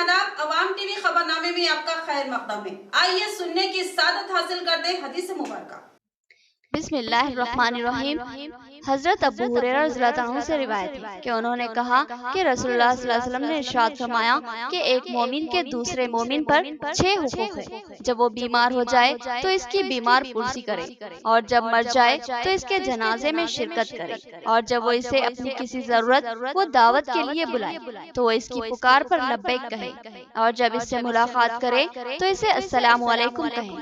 आदाब। अवाम टीवी खबरनामे में आपका खैर मकदम है। आइए सुनने की सादत हासिल करते हदीस मुबारका। बिस्मिल्लाहिर्रहमानिर्रहीम। हजरत अबू हुरैरा रज़ियल्लाहु अन्हु से रिवायत है कि उन्होंने कहा कि रसूलुल्लाह सल्लल्लाहु अलैहि वसल्लम ने इरशाद फरमाया कि एक मोमिन के दूसरे मोमिन पर 6 हुकूक है। जब वो बीमार हो जाए तो इसकी बीमार पुरसी करे, और जब मर जाए तो इसके जनाजे में शिरकत करे, और जब वो इसे अपनी किसी जरूरत वो दावत के लिए बुलाए तो वो इसकी पुकार पर लब्बैक कहे, और जब इससे मुलाकात करे तो इसे अस्सलामु अलैकुम कहे,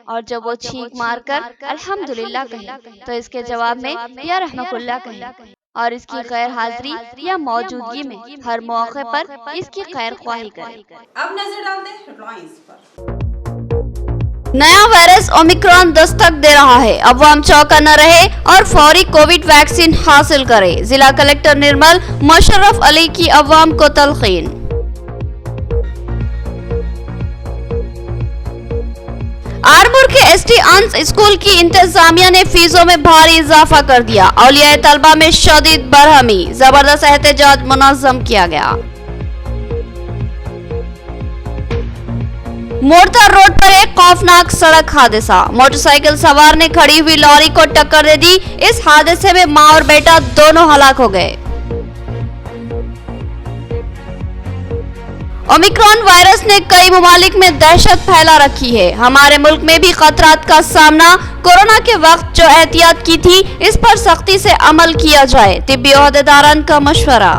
और जब वो छींक मारकर अल्हम्दुलिल्लाह कहे तो इसके जवाब में या रहमकुल्लाह कहे, और इसकी गैर हाजिरी या मौजूदगी में हर मौके पर इसकी खैर ख्वाही करे। अब नजर डालते हैं हेडलाइंस पर। नया वायरस ओमिक्रॉन दस्तक दे रहा है, अवाम चौका न रहे और फौरी कोविड वैक्सीन हासिल करे। जिला कलेक्टर निर्मल मुशर्रफ अली की अवाम को तलकीन। आरमूर के एसटी अंस स्कूल की इंतजामिया ने फीसों में भारी इजाफा कर दिया। औलिया तलबा में शदीद बरहमी, जबरदस्त एहतजाज मुनज़्ज़म किया गया। मोरता रोड पर एक खौफनाक सड़क हादसा, मोटरसाइकिल सवार ने खड़ी हुई लॉरी को टक्कर दे दी। इस हादसे में मां और बेटा दोनों हलाक हो गए। ओमिक्रॉन वायरस ने कई ममालिक में दहशत फैला रखी है। हमारे मुल्क में भी खतरात का सामना कोरोना के वक्त जो एहतियात की थी इस पर सख्ती से अमल किया जाए, तिब्बी ओहदेदारान का मशवरा।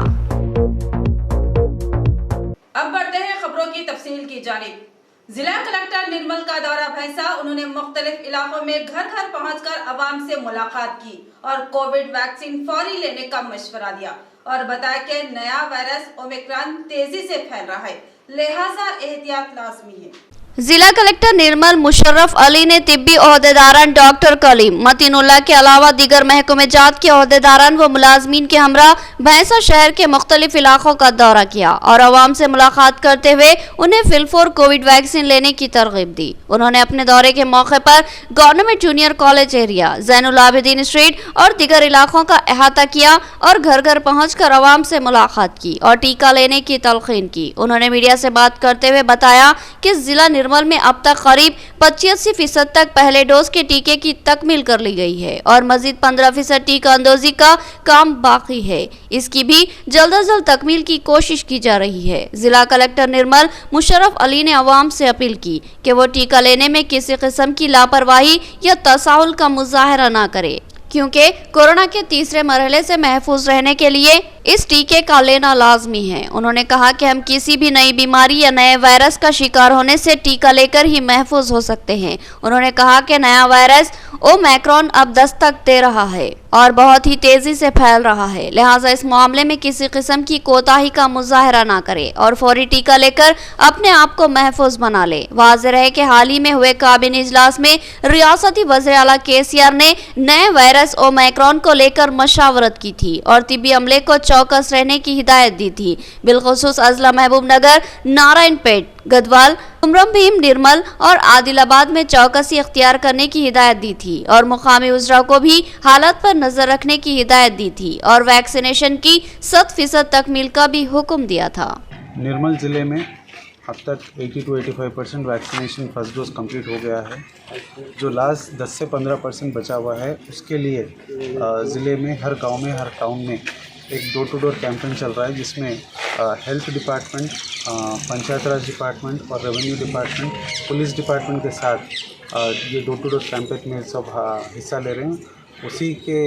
अब बढ़ते हैं खबरों की तफसील की जानिब। जिला कलेक्टर निर्मल का दौरा भैंसा, उन्होंने मुख्तलिफ इलाकों में घर घर पहुंचकर अवाम से मुलाकात की और कोविड वैक्सीन फौरी लेने का मशवरा दिया और बताया कि नया वायरस ओमिक्रॉन तेजी से फैल रहा है, लिहाजा एहतियात लाजमी है। जिला कलेक्टर निर्मल मुशर्रफ अली ने तिब्बी ओहदेदारान डॉक्टर कलीम मतीनुल्लाह के अलावा दीगर महकमे जात के ओहदेदारान व मुलाजमीन के हमरा भैंसा शहर के मुख्तलिफ इलाकों का दौरा किया और अवाम से मुलाकात करते हुए उन्हें फिलफोर कोविड वैक्सीन लेने की तरगीब दी। उन्होंने अपने दौरे के मौके पर government junior college area, Zainul Abidin street और दीगर इलाकों का अहाता किया और घर घर पहुँच कर अवाम से मुलाकात की और टीका लेने की तलकीन की। उन्होंने मीडिया से बात करते हुए बताया कि जिला निर्मल में अब तक करीब 85% तक पहले डोज के टीके की तकमील कर ली गई है और मजीद 15% टीका अंदोजी का काम बाकी है। इसकी भी जल्द अज जल्द तकमील की कोशिश की जा रही है। जिला कलेक्टर निर्मल मुशर्रफ अली ने अवाम से अपील की कि वो टीका लेने में किसी किस्म की लापरवाही या तसाहुल का मुजाहरा न करे, क्योंकि कोरोना के तीसरे मरहले से महफूज रहने के लिए इस टीके का लेना लाजमी है। उन्होंने कहा कि हम किसी भी नई बीमारी या नए वायरस का शिकार होने से टीका लेकर ही महफूज हो सकते हैं। उन्होंने कहा कि नया वायरस ओमिक्रॉन अब दस्तक दे रहा है और बहुत ही तेजी से फैल रहा है, लिहाजा इस मामले में किसी किस्म की कोताही का मुजाहरा ना करे और फौरी टीका लेकर अपने आप को महफूज बना ले। वाज़ेह रहे कि हाल ही में हुए काबीना इजलास में रियासती वज़ीर आला KCR ने नए वायरस ओमिक्रॉन को लेकर मशावरत की थी और तिब्बी अमले को चौकस रहने की हिदायत दी थी। बिलखुसूस अजला महबूब नगर, नारायणपेट, गदवाल, कुमरम भीम, निर्मल और आदिलाबाद में चौकसी अख्तियार करने की हिदायत दी थी और मुकामी उजरा को भी हालात पर नजर रखने की हिदायत दी थी और वैक्सीनेशन की 100% तकमील का भी हुक्म दिया था। निर्मल ज़िले में अब तक 80 to 85% vaccination first dose complete हो गया है। जो लास्ट 10 से 15% बचा हुआ है उसके लिए ज़िले में हर गांव में, हर टाउन में एक डोर टू डोर कैंपेन चल रहा है, जिसमें हेल्थ डिपार्टमेंट, पंचायत राज डिपार्टमेंट और रेवेन्यू डिपार्टमेंट, पुलिस डिपार्टमेंट के साथ ये डोर टू डोर कैंपेन में सब हिस्सा ले रहे हैं। उसी के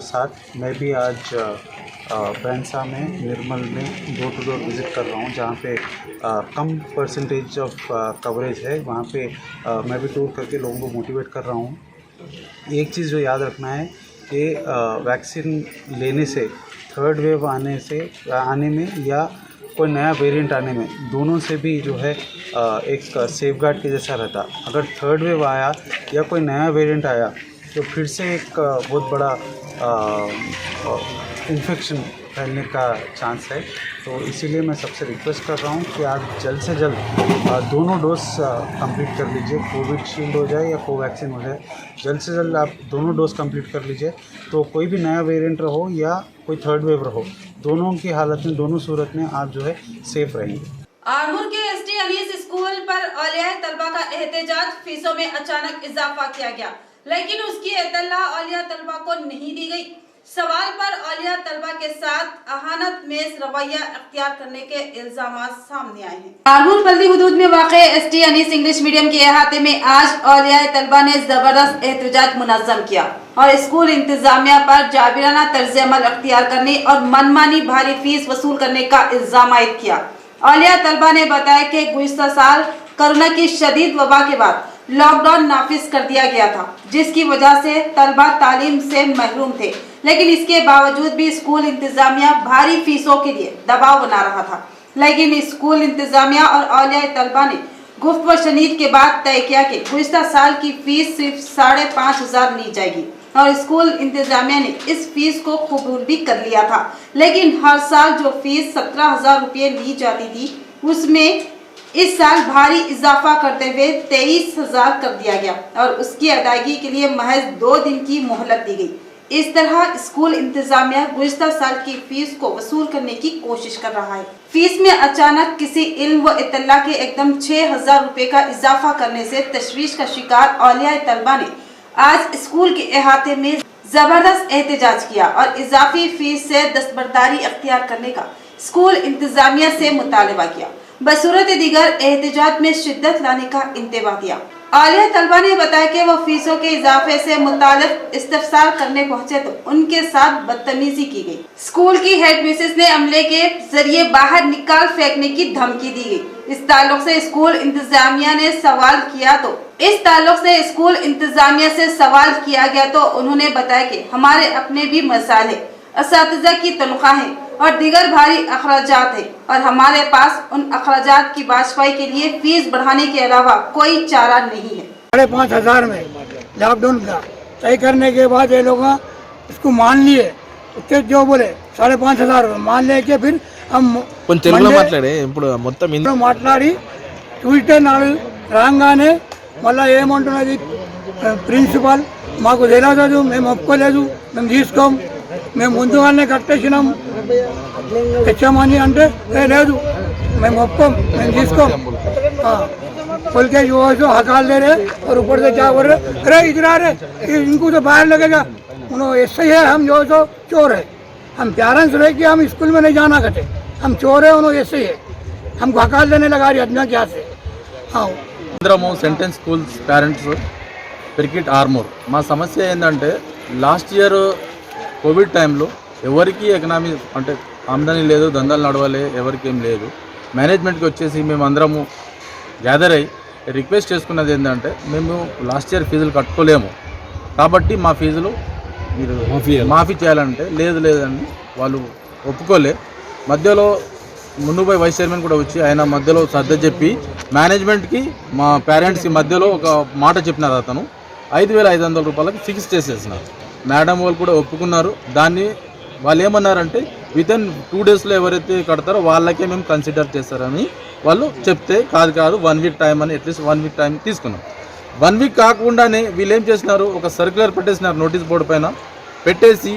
साथ मैं भी आज भैंसा में, निर्मल में डोर टू डोर विज़िट कर रहा हूँ, जहाँ पे कम परसेंटेज ऑफ कवरेज है, वहाँ पे मैं भी टूर करके लोगों को मोटिवेट कर रहा हूँ। एक चीज़ जो याद रखना है कि वैक्सीन लेने से, थर्ड वेव आने में या कोई नया वेरिएंट आने में, दोनों से भी जो है एक सेफगार्ड के जैसा रहता। अगर थर्ड वेव आया या कोई नया वेरिएंट आया तो फिर से एक बहुत बड़ा इन्फेक्शन फैलने का चांस है। तो इसीलिए मैं सबसे रिक्वेस्ट कर रहा हूँ कि आप जल्द से जल्द दोनों डोज कंप्लीट कर लीजिए। कोविशील्ड हो जाए या कोवैक्सीन हो जाए, जल्द से जल्द आप दोनों डोज कंप्लीट कर लीजिए। तो कोई भी नया वेरिएंट रहो या कोई थर्ड वेव रहो, दोनों की हालत में, दोनों सूरत में आप जो है सेफ रहेंगे। आरमूर के एसटी अनीस स्कूल पर औलिया तलबा का एहतजाज, फीसों में अचानक इजाफा किया गया, लेकिन उसकी इत्तला औलिया तलबा को नहीं दी गई। सवाल पर औलिया तलबा के साथ अहानतमेज़ रवैया अख्तियार करने के इल्जाम सामने आए हैं। आरमूर बल्दी हुदूद में वाक़े एसटी अनीस इंग्लिश मीडियम के अहाते में आज औलिया तलबा ने जबरदस्त एहतजाज मुनज़्ज़म किया और स्कूल इंतजामिया पर जाबिराना तर्ज अमल अख्तियार करने और मनमानी भारी फीस वसूल करने का इल्जाम आयद किया। औलिया तलबा ने बताया कि गुज़िश्ता साल कोरोना की शदीद वबा के बाद लॉकडाउन नाफिज कर दिया गया था, जिसकी वजह से तलबा तालीम से महरूम थे, लेकिन इसके बावजूद भी स्कूल इंतजामिया भारी फीसों के लिए दबाव बना रहा था। लेकिन स्कूल इंतजामिया और औलिया तलबा ने गुफ्त व शनीद के बाद तय किया कि गुज़िश्ता साल की फीस सिर्फ 5,500 ली जाएगी और स्कूल इंतजामिया ने इस फीस को कबूल भी कर लिया था। लेकिन हर साल जो फीस 17,000 रुपये ली जाती थी, उसमें इस साल भारी इजाफा करते हुए 23,000 कर दिया गया और उसकी अदायगी के लिए महज 2 दिन की मोहलत दी गई। इस तरह स्कूल इंतजामिया गुज़िश्ता साल की फीस को वसूल करने की कोशिश कर रहा है। फीस में अचानक किसी इल्म व इत्तला के एकदम 6,000 रुपये का इजाफा करने से तशवीश का शिकार औलिया तलबा ने आज स्कूल के अहाते में जबरदस्त एहतजाज किया और इजाफी फीस से दस्तबरदारी अख्तियार करने का स्कूल इंतजामिया से मुतालबा किया। बसूरत दीगर एहतजाज में शिद्दत लाने का इंतबा दिया। औलिया तलबा ने बताया कि वो फीसों के इजाफे से मुतालिक इस्तफसार करने पहुंचे तो उनके साथ बदतमीजी की गई। स्कूल की हेड मिसेस ने अमले के जरिए बाहर निकाल फेंकने की धमकी दी गई। इस ताल्लुक से स्कूल इंतजामिया ने सवाल किया तो उन्होंने बताया कि हमारे अपने भी मसाइल है, असातिज़ा की तनख्वाहें और दीगर भारी अखराजात है और हमारे पास उन अखराजात की बाशपाई के लिए फीस बढ़ाने के अलावा कोई चारा नहीं है। 5,500 में लॉकडाउन का तय करने के बाद ये लोग इसको मान लिए, उसके जो बोले 5,500 मान लेके फिर हम మాట్లాడి ట్యూస్డే నాడు రాగానే మళ్ళీ ఏమంటున్నది ప్రిన్సిపల్ మాకు తెలియదు, మేము ఒప్పుకోలేదు, మేము తీసుకోం, మేము ముందుగానే కట్టేసినాం తెచ్చామని అంటే లేదు మేము ఒప్పుకోం, మేము తీసుకోం। खोल के जो है सो हकाल दे रहे और ऊपर से क्या बोल रहे, अरे इधर आ रहे, इनको तो बाहर लगेगा, उन्होंने ऐसे ही है, हम जो है सो चोर है, हम पेरेंट्स रहे कि हम स्कूल में नहीं जाना करते, हम चोर है, उन्होंने ऐसे ही है, हमको हकाल देने लगा रही अदना क्या से। हाँ sentence schools parents cricket Armoor మా సమస్య ఏంటంటే లాస్ట్ ఇయర్ కోవిడ్ టైంలో ఎవరికి ఎకనామీ అంటే ఆమ్దాని లేదు, దందాలు నడవాలి, ఎవరికి ఏం లేదు। మేనేజ్మెంట్కి వచ్చేసి మేము అందరము గ్యాదర్ అయ్యి రిక్వెస్ట్ చేసుకున్నది ఏంటంటే మేము లాస్ట్ ఇయర్ ఫీజులు కట్టుకోలేము కాబట్టి మా ఫీజులు మీరు మాఫీ చేయాలంటే లేదండి వాళ్ళు ఒప్పుకోలే। మధ్యలో మున్నుపై వైస్ చైర్మన్ కూడా వచ్చి ఆయన మధ్యలో సర్ద చెప్పి మేనేజ్మెంట్కి మా పేరెంట్స్కి మధ్యలో ఒక మాట చెప్పినారు, అతను 5,500 రూపాయలకి ఫిక్స్ చేసేసినారు। మేడం వాళ్ళు కూడా ఒప్పుకున్నారు। దాన్ని వాళ్ళు ఏమన్నారంటే వితిన్ 2 డేస్లో ఎవరైతే కడతారో వాళ్ళకే మేము కన్సిడర్ చేస్తారని వాళ్ళు చెప్తే కాదు 1 వీక్ టైం అని అట్లీస్ట్ 1 వీక్ టైం తీసుకున్నాం। 1 వీక్ కాకుండానే వీళ్ళు ఏం చేసినారు, ఒక సర్క్యులర్ పెట్టేసినారు, నోటీస్ బోర్డు పైన పెట్టేసి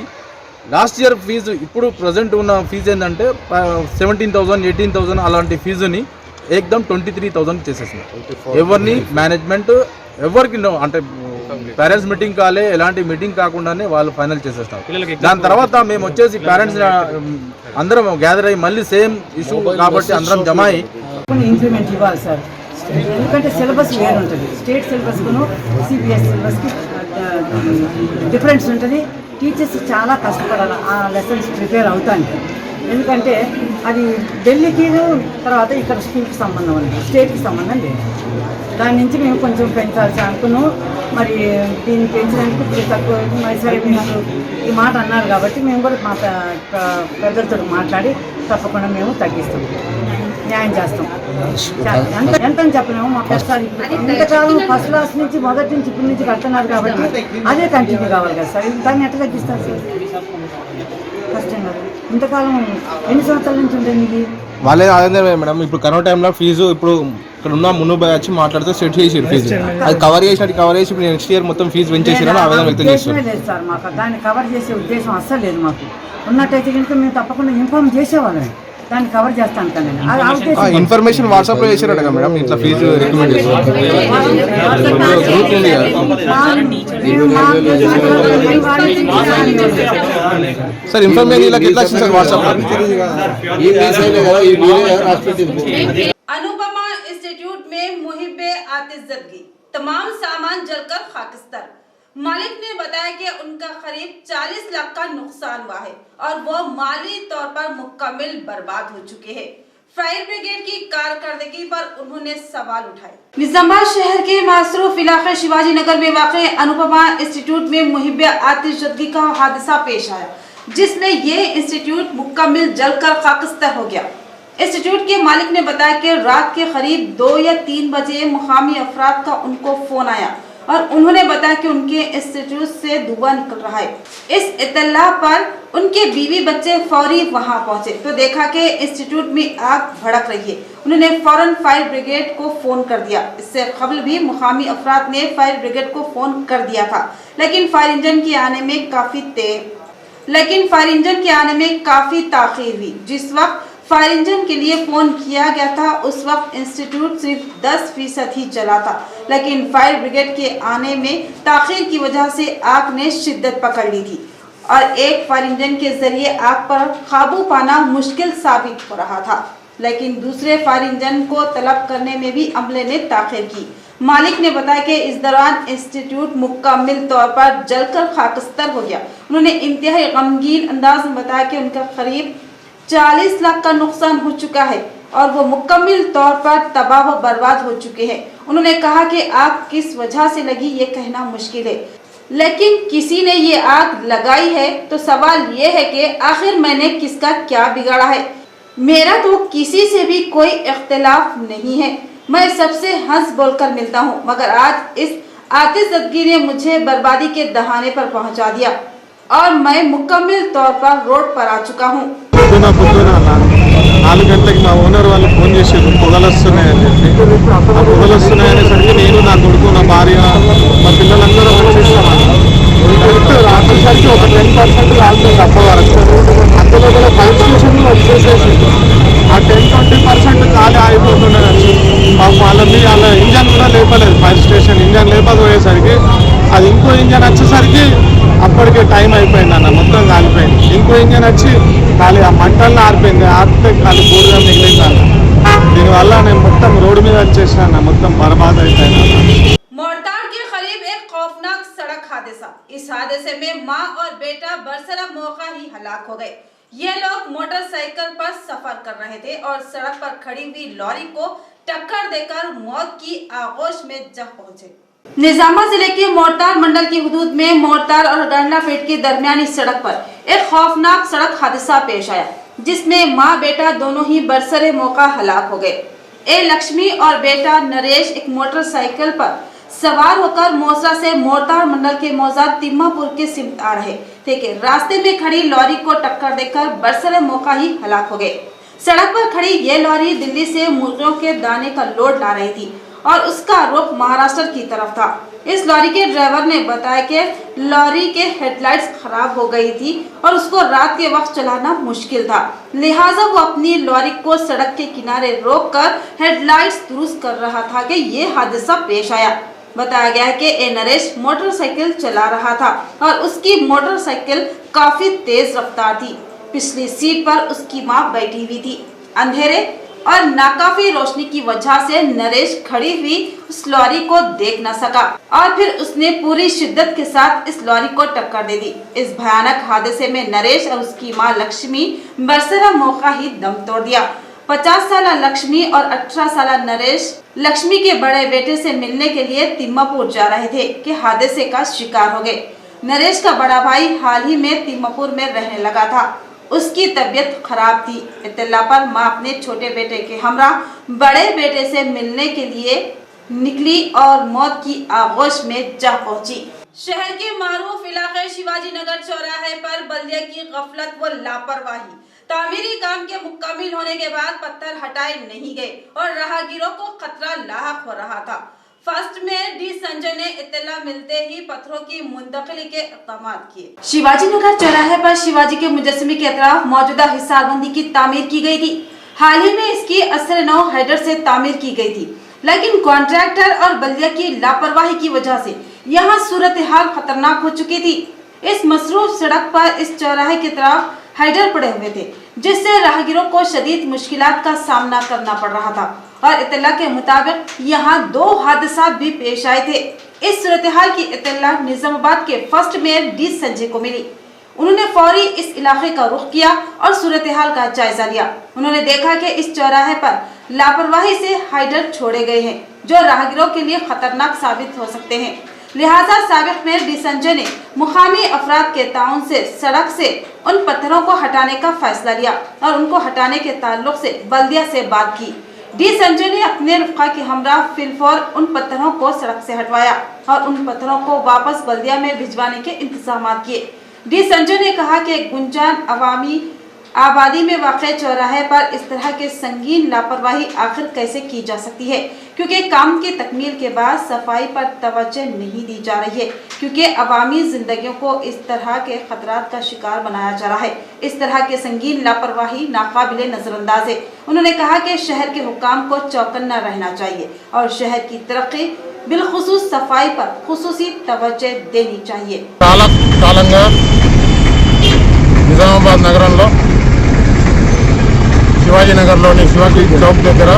లాస్ట్ ఇయర్ ఫీజు ఇప్పుడు ప్రజెంట్ ఉన్న ఫీజు ఏంటంటే 17,000 18,000 అలాంటి ఫీజుని ఏకదమ్ 23,000 చేసేసినారు। ఎవరిని మేనేజ్మెంట్ ఎవరికి అంటే పేరెంట్స్ మీటింగ్ కాలే, ఎలాంటి మీటింగ్ కాకుండానే వాళ్ళు ఫైనల్ చేసేస్తారు। దాని తర్వాత మేము వచ్చేసి పేరెంట్స్ అందరం గ్యాదర్ అయ్యి మళ్ళీ సేమ్ ఇష్యూ కాబట్టి అందరం జమ అయ్యి ఇంప్లిమెంట్ ఇవ్వాలి సార్, ఎందుకంటే సిలబస్ వేరు ఉంటుంది, స్టేట్ సిలబస్కును సిబిఎస్ సిలబస్కి డిఫరెన్స్ ఉంటుంది। టీచర్స్ చాలా కష్టపడాలి ఆ లెసన్స్ ప్రిపేర్ అవుతానికి, ఎందుకంటే అది ఢిల్లీకి తర్వాత ఇక్కడ స్కూల్కి సంబంధం ఉంది, స్టేట్కి సంబంధం లేదు। దాని నుంచి మేము కొంచెం పెంచాల్సి అనుకున్నాం, మరి దీన్ని పెంచడానికి తక్కువ మరి సరే మీకు ఈ మాట అన్నారు కాబట్టి మేము కూడా మా పెద్దలతో మాట్లాడి తప్పకుండా మేము తగ్గిస్తాం, న్యాయం చేస్తాం। ఎంత అని చెప్పలేము, మా కష్టాలు ఇంతకాలం ఫస్ట్ క్లాస్ నుంచి మొదటి నుంచి ఇప్పటి నుంచి కడుతున్నారు కాబట్టి అదే కంటిన్యూ కావాలి కదా సార్, దాన్ని ఎట్లా తగ్గిస్తారు సార్, కష్టం కదా। ఇంతకాలం ఎన్ని సంవత్సరాల నుంచి ఉంటుంది ఇది వాళ్ళే అదే మేడం। ఇప్పుడు కరోనా టైంలో ఫీజు ఇప్పుడు ఇక్కడ ఉన్న మున్నుపై వచ్చి మాట్లాడితే సెట్ చేసారు ఫీజు, అది కవర్ చేసి ఇప్పుడు నెక్స్ట్ ఇయర్ మొత్తం ఫీజు పెంచేసారని ఆవేదన వ్యక్తం చేస్తారు। లేదు సార్, మాకు దాన్ని కవర్ చేసే ఉద్దేశం అస్సలు లేదు, మాకు ఉన్నట్టయితే కనుక మేము తప్పకుండా ఇన్ఫార్మ్ చేసేవాళ్ళమే, దాన్ని కవర్ చేస్తాను కదా నేను. ఆ ఉద్దేశం. ఇన్ఫర్మేషన్ వాట్సాప్ లో చేసినట్టు కదా మేడం, ఇట్లా ఫీజు రికమెండ్ చేస్తారు గ్రూప్ ఉంది కదా సార్. ఇన్ఫర్మేషన్ ఇలా ఎట్లా వచ్చింది సార్ వాట్సాప్ లో? अनुपमा इंस्टीट्यूट में मुहिब्बे आतिशज़दगी, तमाम सामान जलकर खाकिस्तान। मालिक ने बताया कि उनका करीब 40 लाख का नुकसान हुआ है और वो माली तौर पर मुकम्मल बर्बाद हो चुके हैं। फायर ब्रिगेड की कारकर्दगी पर उन्होंने सवाल उठाए। निजामाबाद शहर के मासरूफ इलाके शिवाजी नगर में वाक़ अनुपमा इंस्टीट्यूट में मुहिब्बे आतिशज़दगी का हादसा पेश आया, जिसमें ये इंस्टीट्यूट मुकम्मल जलकर खाकिस्तान हो गया। इंस्टीट्यूट के मालिक ने बताया कि रात के करीब 2 या 3 बजे मुकामी अफराद का उनको फोन आया और उन्होंने बताया कि उनके इंस्टीट्यूट से धुआं निकल रहा है। इस इत्तला पर उनके बीवी बच्चे फौरी वहां पहुंचे तो देखा कि इंस्टीट्यूट में आग भड़क रही है। उन्होंने फौरन फायर ब्रिगेड को फोन कर दिया। इससे कबल भी मुकामी अफराद ने फायर ब्रिगेड को फोन कर दिया था, लेकिन फायर इंजन के आने में काफी ताखीर हुई। जिस वक्त फायर इंजन के लिए फोन किया गया था उस वक्त इंस्टीट्यूट सिर्फ 10% ही जला था, लेकिन फायर ब्रिगेड के आने में ताखीर की वजह से आग ने शिद्दत पकड़ ली थी और एक फायर इंजन के जरिए आग पर काबू पाना मुश्किल साबित हो रहा था, लेकिन दूसरे फायर इंजन को तलब करने में भी अमले ने ताखीर की। मालिक ने बताया कि इस दौरान इंस्टीट्यूट मुकम्मल तौर पर जलकर खाकिस्तान हो गया। उन्होंने इंतहाई गमगीन अंदाज में बताया कि उनका करीब 40 लाख का नुकसान हो चुका है और वो मुकम्मल तौर पर तबाह व बर्बाद हो चुके हैं। उन्होंने कहा कि आग किस वजह से लगी ये कहना मुश्किल है, लेकिन किसी ने ये आग लगाई है तो सवाल ये है कि आखिर मैंने किसका क्या बिगाड़ा है। मेरा तो किसी से भी कोई इख्तिलाफ नहीं है, मैं सबसे हंस बोलकर मिलता हूँ, मगर आज इस आतिशज़दगी ने मुझे बर्बादी के दहाने पर पहुँचा दिया और मैं मुकम्मल तौर पर रोड पर आ चुका हूँ। పొద్దున 4 గంటలకి మా ఓనర్ వాళ్ళు ఫోన్ చేసారు పొగలు వస్తున్నాయని చెప్పి. ఆ పొగలు వస్తున్నాయనేసరికి నేను, నా కొడుకు, నా భార్య, మా పిల్లలందరూ వచ్చేస్తామని రాత్రిసరికి ఒక 10% రాలేదు అప్ప వరకు. అందులో కూడా ఫైర్ స్టేషన్లో వచ్చేసేసి ఆ 10-20% ఖాళీ అయిపోతుండేది. వాళ్ళ ఇంజన్ కూడా లేపలేదు, ఫైర్ స్టేషన్ ఇంజన్ లేపకపోయేసరికి అది ఇంకో ఇంజన్ వచ్చేసరికి అప్పటికే టైం అయిపోయింది అన్న, మొత్తం కాలిపోయింది. ఇంకో ఇంజన్ వచ్చి ఖాళీ ఆ మంటల్లో ఆరిపోయింది, ఆరితే ఖాళీ బూడిద మిగిలింది అన్న. దీనివల్ల నేను మొత్తం రోడ్డు మీద వచ్చేసిన అన్న, మొత్తం బర్బాద్ అయిపోయింది అన్న. मोरताड़ के करीब एक खौफनाक सड़क हादसा। इस हादसे में मां और बेटा बरसरा मौका ही हलाक हो गए। ये लोग मोटरसाइकिल पर सफर कर रहे थे और सड़क पर खड़ी हुई लॉरी को टक्कर देकर मौत की आगोश में जा पहुंचे। निजामा जिले के मोरताड़ मंडल की हुदूद में मोरताड़ और गंडापेट के दरमियानी सड़क पर एक खौफनाक सड़क हादसा पेश आया, जिसमें मां बेटा दोनों ही बरसरे मौका हलाक हो गए। लक्ष्मी और बेटा नरेश एक मोटरसाइकिल पर सवार होकर मोसरा से मोरताड़ मंडल के मौजाद तिम्मापुर के सिमत आ रहे थे कि रास्ते में खड़ी लॉरी को टक्कर देकर बरसरे मौका ही हलाक हो गए। सड़क पर खड़ी ये लॉरी दिल्ली से मुर्गियों के दाने का लोड ला रही थी और उसका रुख महाराष्ट्र की तरफ था। इस लॉरी के ड्राइवर ने बताया कि लॉरी के हेडलाइट्स खराब हो गई थी और उसको रात के वक्त चलाना मुश्किल था, लिहाजा वो अपनी लॉरी को सड़क के किनारे रोककर हेडलाइट्स दुरुस्त कर रहा था कि ये हादसा पेश आया। बताया गया है कि नरेश मोटरसाइकिल चला रहा था और उसकी मोटरसाइकिल काफी तेज रफ्तार थी। पिछली सीट पर उसकी मां बैठी हुई थी। अंधेरे और नाकाफी रोशनी की वजह से नरेश खड़ी हुई उस लॉरी को देख न सका और फिर उसने पूरी शिद्दत के साथ इस लॉरी को टक्कर दे दी। इस भयानक हादसे में नरेश और उसकी मां लक्ष्मी बरसरा मौका ही दम तोड़ दिया। 50 साल लक्ष्मी और 18 साल नरेश लक्ष्मी के बड़े बेटे से मिलने के लिए तिम्मापुर जा रहे थे कि हादसे का शिकार हो गए। नरेश का बड़ा भाई हाल ही में तिम्मापुर में रहने लगा था, उसकी तबीयत खराब थी। इत्तला पर मां अपने छोटे बेटे के हमरा बड़े बेटे से मिलने के लिए निकली और मौत की आगोश में जा पहुंची। शहर के मारूफ इलाके शिवाजी नगर चौराहे पर बल्दिया की गफलत व लापरवाही, तामीरी काम के मुकम्मल होने के बाद पत्थर हटाए नहीं गए और राहगीरों को खतरा लाहक हो रहा था। फर्स्ट मेयर डी संजय ने इत्तला मिलते ही पत्थरों की मुंतकिली के इक़दाम किए। शिवाजी नगर चौराहे पर शिवाजी के मुजस्समे के अतराफ मौजूदा हिसारबंदी की तामीर की गई थी। हाल ही में इसकी असर नौ हैडर से तामीर की गई थी, लेकिन कॉन्ट्रैक्टर और बल्दिया की लापरवाही की वजह से यहाँ सूरत हाल खतरनाक हो चुकी थी। इस मसरूफ सड़क पर इस चौराहे की तरफ हैडर पड़े हुए थे, जिससे राहगीरों को शदीद मुश्किलात का सामना करना पड़ रहा था और इत्तला के मुताबिक यहाँ 2 हादसा भी पेश आए थे। इस सूरत हाल की इत्तला निजामाबाद के फर्स्ट मेयर डी संजय को मिली। उन्होंने फौरी इस इलाके का रुख किया और सूरत हाल का जायजा लिया। उन्होंने देखा कि इस चौराहे पर लापरवाही से हाइडर छोड़े गए हैं, जो राहगीरों के लिए खतरनाक साबित हो सकते हैं। लिहाजा साबिक मेयर डी संजय ने मुकामी अफराद के ताउन से सड़क से उन पत्थरों को हटाने का फैसला लिया और उनको हटाने के ताल्लुक से बल्दिया से बात की। डी संजय ने अपने रफ़्का के हमरा फिलफौर उन पत्थरों को सड़क से हटवाया और उन पत्थरों को वापस बल्दिया में भिजवाने के इंतजाम किए। डी संजय ने कहा कि गुंजान अवामी आबादी में वाक़ चौराहे पर इस तरह के संगीन लापरवाही आखिर कैसे की जा सकती है, क्योंकि काम की तकमील के बाद सफाई पर तवज्जो नहीं दी जा रही है, क्योंकि अवामी जिंदगियों को इस तरह के खतरात का शिकार बनाया जा रहा है। इस तरह के संगीन लापरवाही नाकाबिले नजरअंदाज है। उन्होंने कहा कि शहर के हुक्काम को चौकन्ना रहना चाहिए और शहर की तरक्की बिलखुसूस सफाई पर खुसूसी तवज्जो देनी चाहिए। నిజామాబాద్ నగరంలో శివాజీ నగర్లోని శివాజీ చౌక్ దగ్గర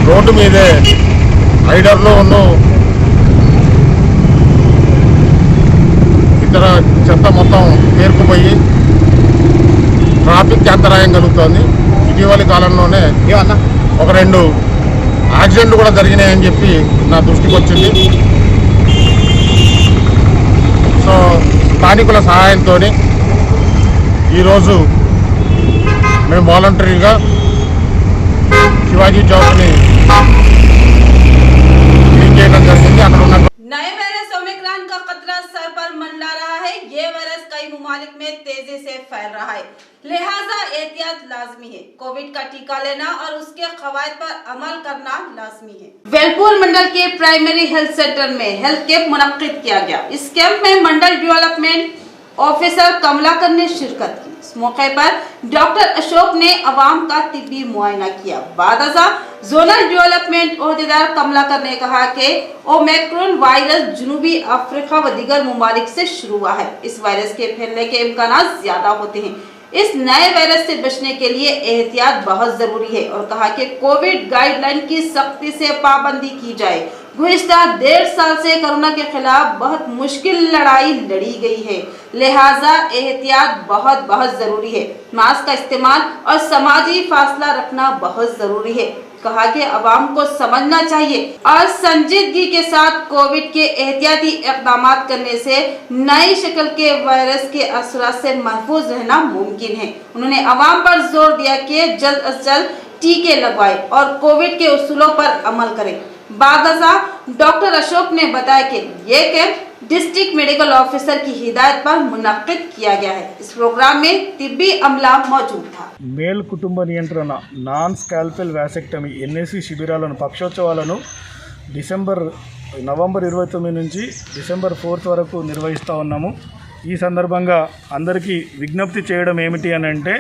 రోడ్డు మీదే హైడర్లో ఉన్న ఇతర చెత్త మొత్తం పేరుకుపోయి ట్రాఫిక్ అంతరాయం కలుగుతోంది। ఇటీవలి కాలంలోనే ఒక 2 యాక్సిడెంట్లు కూడా జరిగినాయని చెప్పి నా దృష్టికి వచ్చింది। సో స్థానికుల సహాయంతో ఈరోజు మేము వాలంటరీగా శివాజీ చౌక్ని క్లీన్ చేయడం జరిగింది। అక్కడ ఉన్న नए वायरस ओमिक्रॉन का खतरा सर पर मंडरा रहा है। ये वायरस कई ममालिक में तेजी से फैल रहा है, लिहाजा एहतियात लाजमी है। कोविड का टीका लेना और उसके कवायद पर अमल करना लाजमी है। वेलपुर मंडल के प्राइमरी हेल्थ सेंटर में हेल्थ कैंप मुनक्किद किया गया। इस कैंप में मंडल डेवलपमेंट ऑफिसर कमलाकर ने शिरकत की। इस मौके पर डॉक्टर अशोक ने अवाम का तिब्बी मुआयना किया। बादजा जोनल डेवलपमेंट ओहदेदार कमलाकर ने कहा कि ओमिक्रॉन वायरस जनूबी अफ्रीका व दीगर ममालिक से शुरू हुआ है। इस वायरस के फैलने के इम्कानात ज्यादा होते हैं। इस नए वायरस से बचने के लिए एहतियात बहुत जरूरी है और कहा कि कोविड गाइडलाइन की सख्ती से पाबंदी की जाए। गुज़िश्ता 1.5 साल से कोरोना के खिलाफ बहुत मुश्किल लड़ाई लड़ी गई है, लिहाजा एहतियात बहुत जरूरी है। मास्क का इस्तेमाल और समाजी फासला रखना बहुत जरूरी है। कहा कि अवाम को समझना चाहिए और संजीदगी के साथ कोविड के एहतियाती इक़दाम करने से नई शक्ल के वायरस के असरात से महफूज रहना मुमकिन है। उन्होंने अवाम पर जोर दिया कि जल्द अज जल्द टीके लगवाएं और कोविड के उसूलों पर अमल करें। बादशाह डॉक्टर अशोक ने बताया कि ये कैंप डिस्ट्रिक्ट मेडिकल ऑफिसर की हिदायत पर मुनक्किद किया गया है। इस प्रोग्राम में तिब्बी अमला मौजूद था। మేల్ కుటుంబ నియంత్రణ నాన్ స్కాల్పెల్ వ్యాసెక్టమీ ఎన్ఏసి శిబిరాలను పక్షోత్సవాలను నవంబర్ 29 నుంచి డిసెంబర్ 4 వరకు నిర్వహిస్తూ ఉన్నాము। ఈ సందర్భంగా అందరికీ విజ్ఞప్తి చేయడం ఏమిటి అని అంటే,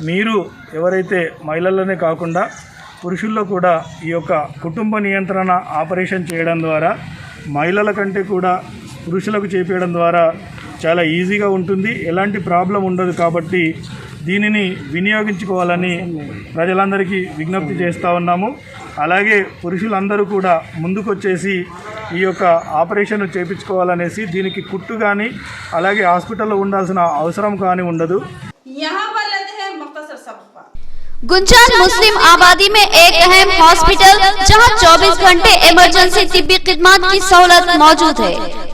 మీరు ఎవరైతే మహిళలనే కాకుండా పురుషుల్లో కూడా ఈ యొక్క కుటుంబ నియంత్రణ ఆపరేషన్ చేయడం ద్వారా మహిళల కంటే కూడా పురుషులకు చేపించడం ద్వారా చాలా ఈజీగా ఉంటుంది, ఎలాంటి ప్రాబ్లం ఉండదు। కాబట్టి దీనిని వినియోగించుకోవాలని ప్రజలందరికీ విజ్ఞప్తి చేస్తూ ఉన్నాము। అలాగే పురుషులందరూ కూడా ముందుకొచ్చేసి ఈ యొక్క ఆపరేషన్ చేయించుకోవాలనేసి, దీనికి కుట్టు కానీ అలాగే హాస్పిటల్లో ఉండాల్సిన అవసరం కానీ ఉండదు। गुंजान मुस्लिम आबादी में एक अहम हॉस्पिटल जहां 24 घंटे इमरजेंसी तिब्बी खिदमत की सहूलत मौजूद है।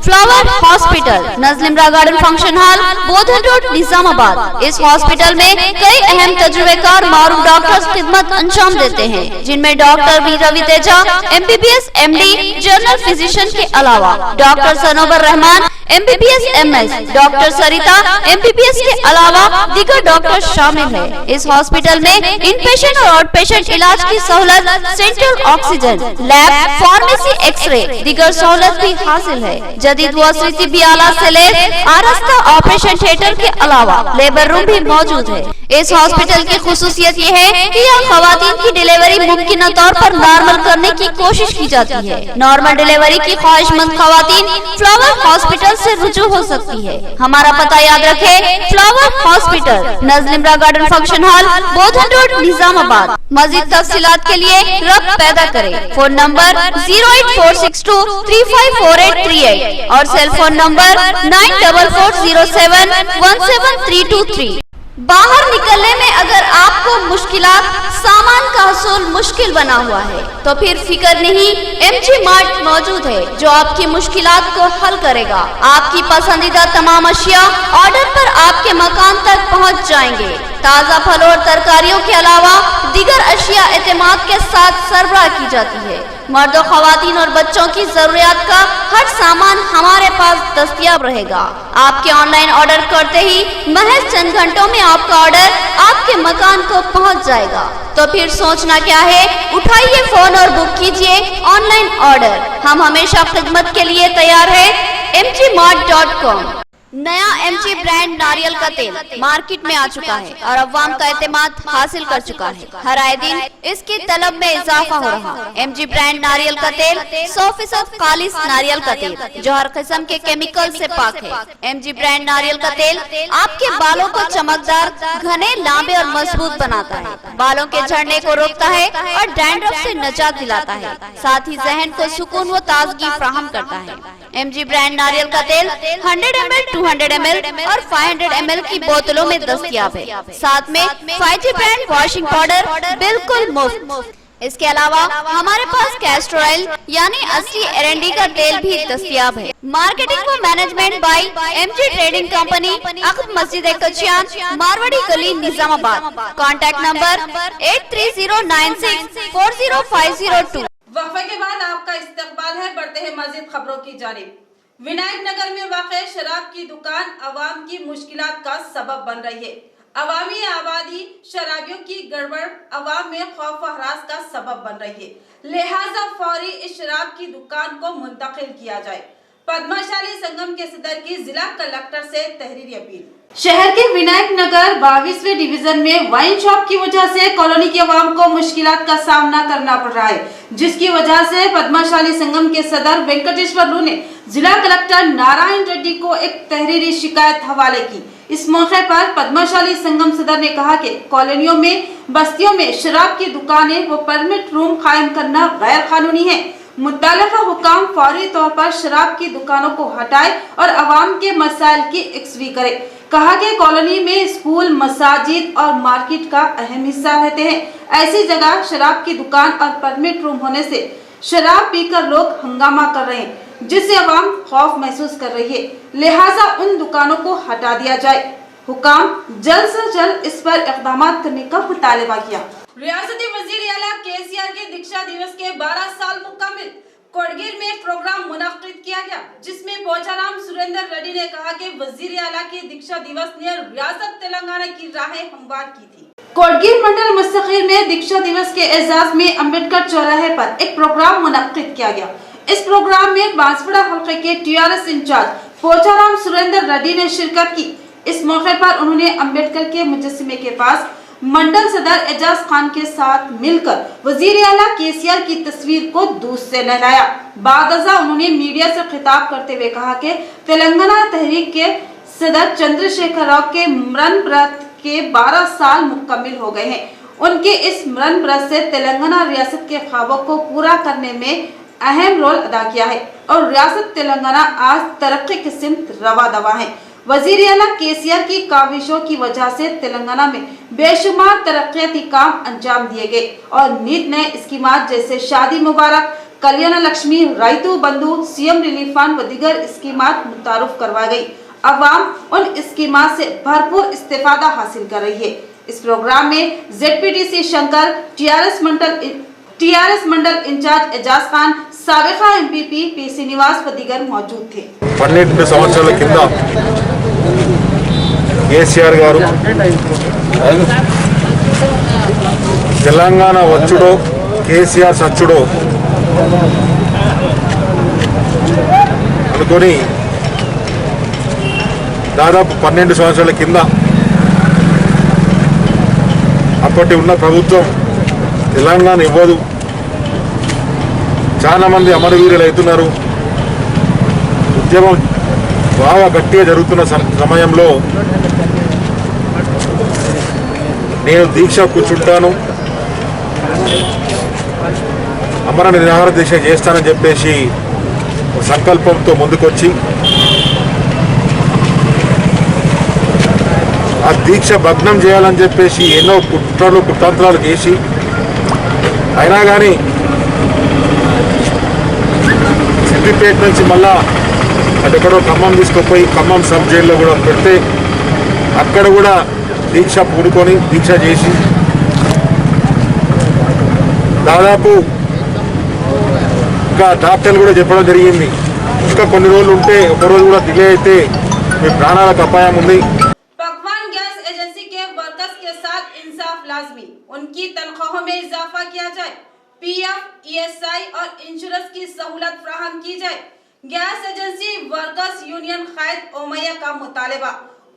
Flower Hospital, Najlimara Garden Function Hall, Bodhan Road, Nizamabad. इस हॉस्पिटल में कई अहम तजुर्बेकार मारूफ डॉक्टर्स खिदमत अंजाम देते हैं, जिनमें doctor B Ravi Teja MBBS MD general physician के अलावा doctor Sanobar Rahman MBBS MS, doctor Sarita MBBS के अलावा दीगर डॉक्टर शामिल है। इस हॉस्पिटल में इनपेशेंट और आउट पेशेंट इलाज की सहूलत, central oxygen, lab, pharmacy, x-ray, दीगर सहूलत भी हासिल है। जदीद वस्त्री तिब्बी आलात से लैस आरास्ता ऑपरेशन थिएटर के अलावा लेबर रूम भी मौजूद है। इस हॉस्पिटल की खुसूसियत ये है कि यहाँ खवातीन की डिलीवरी मुमकिन तौर पर नॉर्मल करने की कोशिश की जाती है। नॉर्मल डिलीवरी की ख्वाहिशमंद खवातीन फ्लावर हॉस्पिटल से रुजू हो सकती है। हमारा पता याद रखें, Flower Hospital, Najlimara Garden Function Hall, Bodhan Road, Nizamabad. मजीद तफसीलात के लिए रब्त पैदा करें। फोन नंबर 08462 354838 और सेल फोन नंबर 9440717323। बाहर निकलने में अगर आपको मुश्किलात, सामान का हसूल मुश्किल बना हुआ है, तो फिर फिक्र नहीं, MG मार्ट मौजूद है जो आपकी मुश्किलात को हल करेगा। आपकी पसंदीदा तमाम अशिया ऑर्डर पर आपके मकान तक पहुंच जाएंगे। ताज़ा फल और तरकारियों के अलावा दीगर अशिया एतमाद के साथ सरबराह की जाती है। मर्दों, खवातीन और बच्चों की जरूरियात का हर सामान हमारे पास दस्तयाब रहेगा। आपके ऑनलाइन ऑर्डर करते ही महज चंद घंटों में आपका ऑर्डर आपके मकान को पहुंच जाएगा। तो फिर सोचना क्या है, उठाइए फोन और बुक कीजिए ऑनलाइन ऑर्डर। हम हमेशा खिदमत के लिए तैयार है। mgmart.com। नया MG ब्रांड नारियल का तेल मार्केट में आ चुका है और अवाम का एतमाद हासिल कर चुका है। हर आए दिन इसकी तलब में इजाफा हो रहा है। MG ब्रांड नारियल का तेल 100% खालिस नारियल का तेल जो हर किस्म के केमिकल से पाक है। MG ब्रांड नारियल का तेल आपके बालों को चमकदार, घने, लंबे और मजबूत बनाता है, बालों के झड़ने को रोकता है और डैंड्रफ से निजात दिलाता है, साथ ही जहन को सुकून व ताजगी फराहम करता है। MG ब्रांड नारियल का तेल 100 ml, 200 ml और 500 ml की बोतलों में दस्तयाब है। साथ में 5G ब्रांड वॉशिंग पाउडर बिल्कुल मुफ्त। इसके अलावा हमारे पास कैस्टर ऑयल यानी असली एरंडी का तेल भी दस्तयाब है। मार्केटिंग व management by MG trading company, अक़ब मस्जिद कचियान, मारवाड़ी गली, निजामाबाद। Contact number 8309640502। वक्फे के बाद आपका इस्तकबाल है, बढ़ते हैं मजीद खबरों की जानिब। विनायक नगर में वाक़े शराब की दुकान अवाम की मुश्किलात का सबब बन रही है। अवामी आबादी शराबियों की गड़बड़ अवाम में खौफ व हरास का सबब बन रही है, लिहाजा फौरी इस शराब की दुकान को मुंतकिल किया जाए। पद्माशाली संगम के सदर की जिला कलेक्टर से तहरीरी अपील। शहर के विनायक नगर 22वें डिवीजन में वाइन शॉप की वजह से कॉलोनी के अवाम को मुश्किलात का सामना करना पड़ रहा है, जिसकी वजह से पद्माशाली संगम के सदर वेंकटेश्वर लू ने जिला कलेक्टर नारायण रेड्डी को एक तहरीरी शिकायत हवाले की। इस मौके पर पद्माशाली संगम सदर ने कहा कि कॉलोनियों में, बस्तियों में शराब की दुकानें व परमिट रूम कायम करना गैर कानूनी है। मुत्तल्लिका हुकाम फौरी तौर पर शराब की दुकानों को हटाए और अवाम के मसाइल की यकसुई करे। कहा कि कॉलोनी में स्कूल, मसाजिद और मार्केट का अहम हिस्सा रहते हैं। ऐसी जगह शराब की दुकान और परमिट रूम होने से शराब पीकर लोग हंगामा कर रहे हैं, जिससे अवाम खौफ महसूस कर रही है। लिहाजा उन दुकानों को हटा दिया जाए। हुकाम जल्द से जल्द इस पर इक़दाम करने का मुतालबा किया। रियासती वज़ीर आला KCR के दीक्षा दिवस के 12 साल मुकम्मिल कोडगिर में एक प्रोग्राम मुनक्किद किया गया, जिसमें पोचाराम सुरेंद्र रेड्डी ने कहा कि वज़ीर आला के दीक्षा दिवस ने रियासत तेलंगाना की राहें हमवार की थी। कोडगिर मंडल मुस्तकिल में दीक्षा दिवस के एजाज में अम्बेडकर चौराहे पर एक प्रोग्राम मुनक्किद किया गया। इस प्रोग्राम में बांसवाड़ा हल्के के TRS इंचार्ज पोचाराम सुरेंद्र रेड्डी ने शिरकत की। इस मौके पर उन्होंने अम्बेडकर के मुजस्सिमे के पास मंडल सदर एजाज खान के साथ मिलकर वजीर आला KCR की तस्वीर को दूध से नहलाया। बादअज़ा उन्होंने मीडिया से खिताब करते हुए कहा कि तेलंगाना तहरीक के सदर चंद्रशेखर राव के मरण व्रत के 12 साल मुकम्मिल हो गए हैं। उनके इस मरण व्रत से तेलंगाना रियासत के ख्वाबों को पूरा करने में अहम रोल अदा किया है और रियासत तेलंगाना आज तरक्की की सिमत रवा दवा है। वजीर आला KCR की काविशों की वजह से तेलंगाना में बेशुमार तरक्याती काम अंजाम दिए गए और नीत नए स्कीमात जैसे शादी मुबारक, कल्याण लक्ष्मी, राइतु बंधु, सीएम रिलीफ फंड व दीगर स्कीमात मुतारुफ करवा गई। अवाम उन स्कीमात से भरपूर इस्तेफादा हासिल कर रही है। इस प्रोग्राम में ZPTC Shankar, TRS mandal in charge Ejaz Khan, साबिका MPP P श्रीनिवास व दीगर मौजूद थे। 12 సంవత్సరాల కింద కేసీఆర్ గారు తెలంగాణ వచ్చుడో కేసీఆర్ సచ్చుడో అనుకొని దాదాపు 12 సంవత్సరాల కింద అప్పటి ఉన్న ప్రభుత్వం తెలంగాణ ఇవ్వదు, చాలా మంది అమరవీరులు అవుతున్నారు, ఉద్యమం బాగా గట్టిగా జరుగుతున్న సమయంలో నేను దీక్ష కూర్చుంటాను, అమర నిరాహార దీక్ష చేస్తానని చెప్పేసి సంకల్పంతో ముందుకొచ్చి ఆ దీక్ష భగ్నం చేయాలని చెప్పేసి ఎన్నో కుట్రలు కుతంత్రాలు చేసి అయినా కానీ సిద్దిపేట నుంచి మళ్ళా అదెక్కడో ఖమ్మం తీసుకుపోయి ఖమ్మం సబ్ జైల్లో కూడా పెడితే అక్కడ కూడా దీక్ష పూడుకొని దీక్ష చేసి దాదాపు ఇంకా డాక్టర్లు కూడా చెప్పడం జరిగింది, ఇంకా కొన్ని రోజులు ఉంటే ఒకరోజు కూడా డిలే అయితే మీ ప్రాణాలకు అపాయం ఉంది। पकवान गैस एजेंसी के वर्कर्स के साथ इंसाफ लाजमी, उनकी तनख्वाहों में इजाफा किया जाए, PF, ESI और इंश्योरेंस की सहूलत फराहम की जाए। गैस एजेंसी वर्कर्स यूनियन कायद ओमैया का मुतालबा,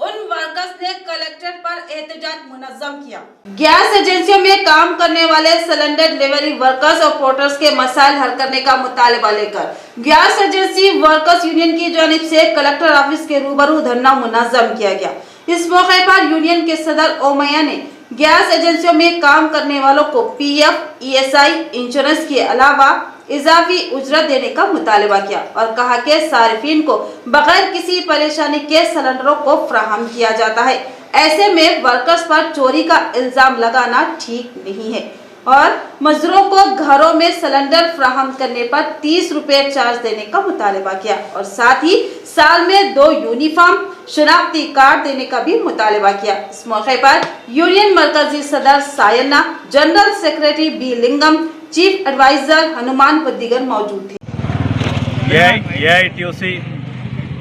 उन वर्कर्स ने कलेक्ट्रेट पर एहतजाज मुनज़्ज़म किया। गैस एजेंसियों में काम करने वाले सिलेंडर डिलीवरी वर्कर्स और पोर्टर्स के मसाइल हल करने का मुतालबा लेकर गैस एजेंसी वर्कर्स यूनियन की जानिब से कलेक्टर ऑफिस के रूबरू धरना मुनज़्ज़म किया गया। इस मौके पर यूनियन के सदर ओमैया ने गैस एजेंसियों में काम करने वालों को PF, ESI, इंश्योरेंस के अलावा इजाफी उजरत देने का मुतालबा किया और कहा कि सारिफीन को बगैर किसी परेशानी के सिलेंडरों को फराहम किया जाता है, ऐसे में वर्कर्स पर चोरी का इल्जाम लगाना ठीक नहीं है और मजदूरों को घरों में सिलेंडर फराहम करने पर 30 रुपए चार्ज देने का मुतालबा किया और साथ ही साल में 2 यूनिफॉर्म शनाख्ती कार्ड देने का भी मुतालबा किया। इस मौके पर यूनियन मरकजी सदर सायना, जनरल सेक्रेटरी B लिंगम, चीफ एडवाइजर हनुमान व दीगर मौजूद थे। AITUC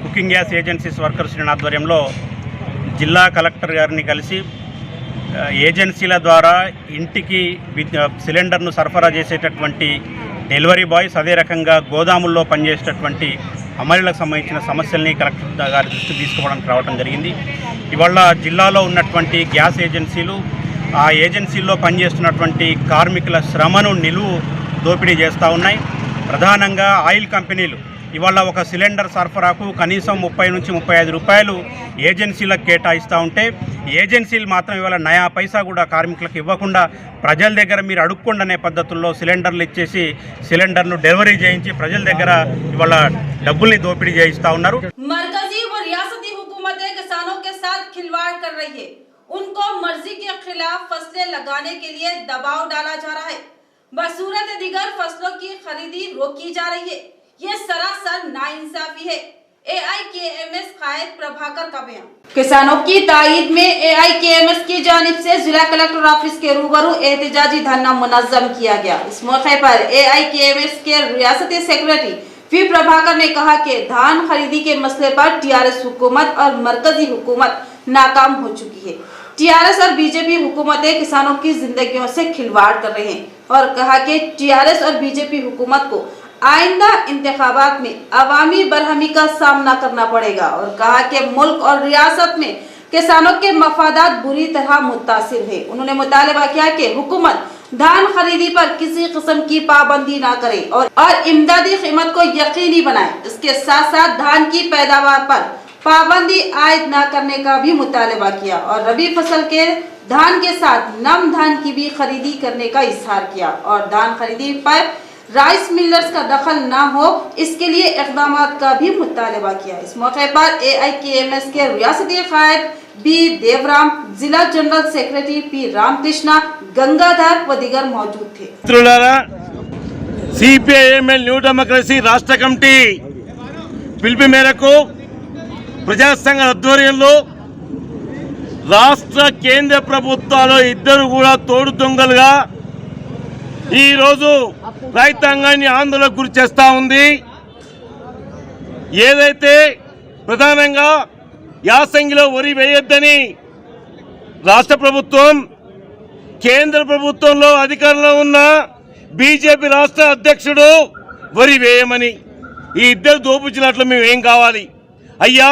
cooking gas agencies workers union ఆధ్వర్యంలో జిల్లా కలెక్టర్ గారిని కలిసి ఏజెన్సీల ద్వారా ఇంటికి సిలిండర్ను సరఫరా చేసేటటువంటి డెలివరీ బాయ్స్, అదే రకంగా గోదాముల్లో పనిచేసేటటువంటి అమలులకు సంబంధించిన సమస్యల్ని కలెక్టర్ గారి దృష్టికి తీసుకోవడానికి రావడం జరిగింది। ఇవాళ జిల్లాలో ఉన్నటువంటి గ్యాస్ ఏజెన్సీలు, ఆ ఏజెన్సీల్లో పనిచేస్తున్నటువంటి కార్మికుల శ్రమను నిలువు దోపిడీ చేస్తూ ఉన్నాయి। ప్రధానంగా ఆయిల్ కంపెనీలు ఇవాళ ఒక సిలిండర్ సరఫరాకు కనీసం 30 నుంచి 35 రూపాయలు ఏజెన్సీలకు కేటాయిస్తూ ఉంటే ఏజెన్సీలు మాత్రం ఇవాళ నయా పైసా కూడా కార్మికులకు ఇవ్వకుండా ప్రజల దగ్గర మీరు అడుక్కోండి అనే పద్ధతుల్లో సిలిండర్లు ఇచ్చేసి సిలిండర్ను డెలివరీ చేయించి ప్రజల దగ్గర ఇవాళ డబ్బుల్ని దోపిడీ చేయిస్తూ ఉన్నారు। मरकजी व रियासती हुकूमतें किसानों के साथ खिलवाड़ कर रही है, उनको मर्जी के खिलाफ फसलें लगाने के लिए दबाव डाला जा रहा है, बसूरत दीगर फसलों की खरीदी रोकी जा रही है। ये सरासर नाइंसाफी है। AIKMS कायद प्रभाकर का बयान। किसानों की ताईद में AIKMS की जानिब से जिला कलेक्टर ऑफिस के रूबरू एहतजाजी धरना मुनज़्ज़म किया गया। इस मौके पर AIKMS के रियासती सेक्रेटरी पी प्रभाकर ने कहा कि धान खरीदी के मसले पर TRS हुकूमत और मरकजी हुकूमत नाकाम हो चुकी है। TRS और BJP हुकूमतें किसानों की जिंदगियों से खिलवाड़ कर रहे हैं और कहा कि TRS और BJP हुकूमत को आइंदा इंतखाबात में अवामी बरहमी का सामना करना पड़ेगा और कहा कि मुल्क और रियासत में किसानों के मफादात बुरी तरह मुतासिर है। उन्होंने मुतालबा किया कि हुकूमत धान खरीदी पर किसी किस्म की पाबंदी ना करे और इमदादी कीमत को यकीनी बनाए। इसके साथ साथ धान की पैदावार पर पाबंदी आयद न करने का भी मुतालबा किया और रबी फसल के धान के साथ नम धान की भी खरीदी करने का इजहार किया और धान खरीदी पर राइस मिलर्स का दखल ना हो, इसके लिए इक़दामात का भी मुतालबा किया। इस मौके पर AIKMS के रियासती कायद B देवराम, जिला general secretary P Ramakrishna, Gangadhar व दीगर मौजूद थे। సిపిఐఎంఎల్ న్యూ డెమోక్రసీ రాష్ట్ర కమిటీ పిలుపు మేరకు ప్రజా సంఘ ఆధ్వర్యంలో రాష్ట్ర కేంద్ర ప్రభుత్వాలు ఇద్దరు కూడా తోడు దొంగలుగా ఈరోజు రైతాంగాన్ని ఆందోళనకు గురి చేస్తూ ఉంది. ఏదైతే ప్రధానంగా యాసంగిలో వరి వేయొద్దని రాష్ట్ర ప్రభుత్వం, కేంద్ర ప్రభుత్వంలో అధికారంలో ఉన్న బీజేపీ రాష్ట్ర అధ్యక్షుడు వరి వేయమని, ఈ ఇద్దరు దోపుచ్చినట్లు మేము ఏం కావాలి అయ్యా?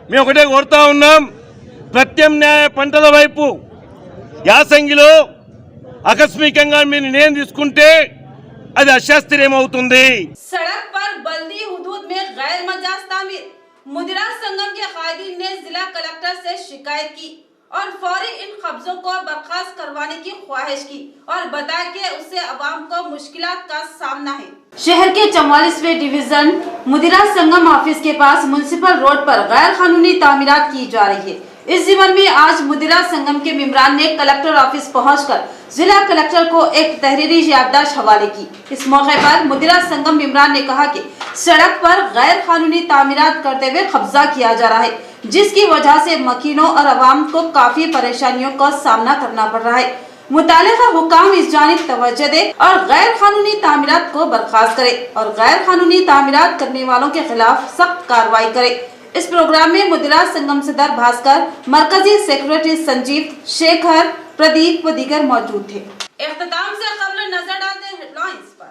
మేము ఒకటే కోరుతా ఉన్నాం, ప్రత్యామ్నాయ పంటల వైపు యాసంగిలో ఆకస్మికంగా మీరు నిర్ణయం తీసుకుంటే అది అశాస్త్రీయమవుతుంది. सड़क पर बल्दी हुदूद में गैर मजाज तामीर, मुदिरा संगम के कायदीन ने जिला कलेक्टर से शिकायत की और फौरी इन कब्जों को बर्खास्त करवाने की ख्वाहिश की और बताया कि उससे अवाम को मुश्किलात का सामना है। शहर के 44वें डिवीजन मुदिरा संगम ऑफिस के पास म्युनिसिपल रोड पर गैर कानूनी तामीरात की जा रही है। इस जीवन में आज मुदिरा संगम के मेंबरान ने कलेक्टर ऑफिस पहुंचकर जिला कलेक्टर को एक तहरीरी याददाश्त हवाले की। इस मौके पर मुदिरा संगम मेंबरान ने कहा कि सड़क पर गैर कानूनी तामीरात करते हुए कब्जा किया जा रहा है, जिसकी वजह से मकीनों और अवाम को काफी परेशानियों का सामना करना पड़ रहा है। मुतालिका हुकाम इस जानिब तवज्जो दे और गैर कानूनी तामीरात को बर्खास्त करे और गैर कानूनी तामीरात करने वालों के खिलाफ सख्त कार्रवाई करे। इस प्रोग्राम में मुदिरा संगम सदर भास्कर, मरकजी सेक्रेटरी संजीव, शेखर, प्रदीप व दीगर मौजूद थे। इख्तिताम से खबर नजर डालते हैं हेडलाइंस पर।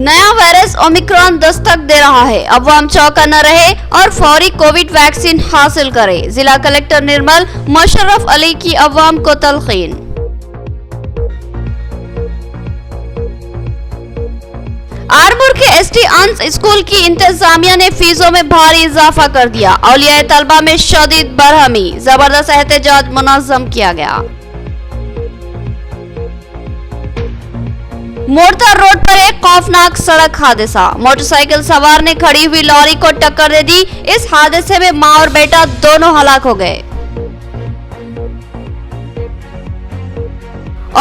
नया वायरस ओमिक्रॉन दस्तक दे रहा है, अवाम चौका न रहे और फौरी कोविड वैक्सीन हासिल करे। जिला कलेक्टर निर्मल मुशर्रफ अली की अवाम को तलकीन। आरमूर के एसटी अंश स्कूल की इंतजामिया ने फीसों में भारी इजाफा कर दिया। औलिया तलबा में शदीद बरहमी, जबरदस्त एहतजाज मुनज़्ज़म किया गया। मोरता रोड पर एक खौफनाक सड़क हादसा, मोटरसाइकिल सवार ने खड़ी हुई लॉरी को टक्कर दे दी। इस हादसे में मां और बेटा दोनों हलाक हो गए।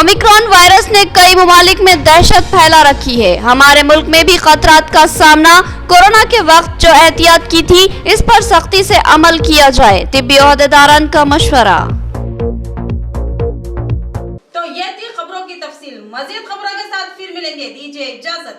ओमिक्रॉन वायरस ने कई ममालिक में दहशत फैला रखी है। हमारे मुल्क में भी खतरात का सामना कोरोना के वक्त जो एहतियात की थी, इस पर सख्ती से अमल किया जाए, तिब्बी ओहदेदारान का मशवरा। तो ये थी खबरों की तफसील। मजीद खबरों के साथ फिर मिलेंगे, दीजिए इजाजत।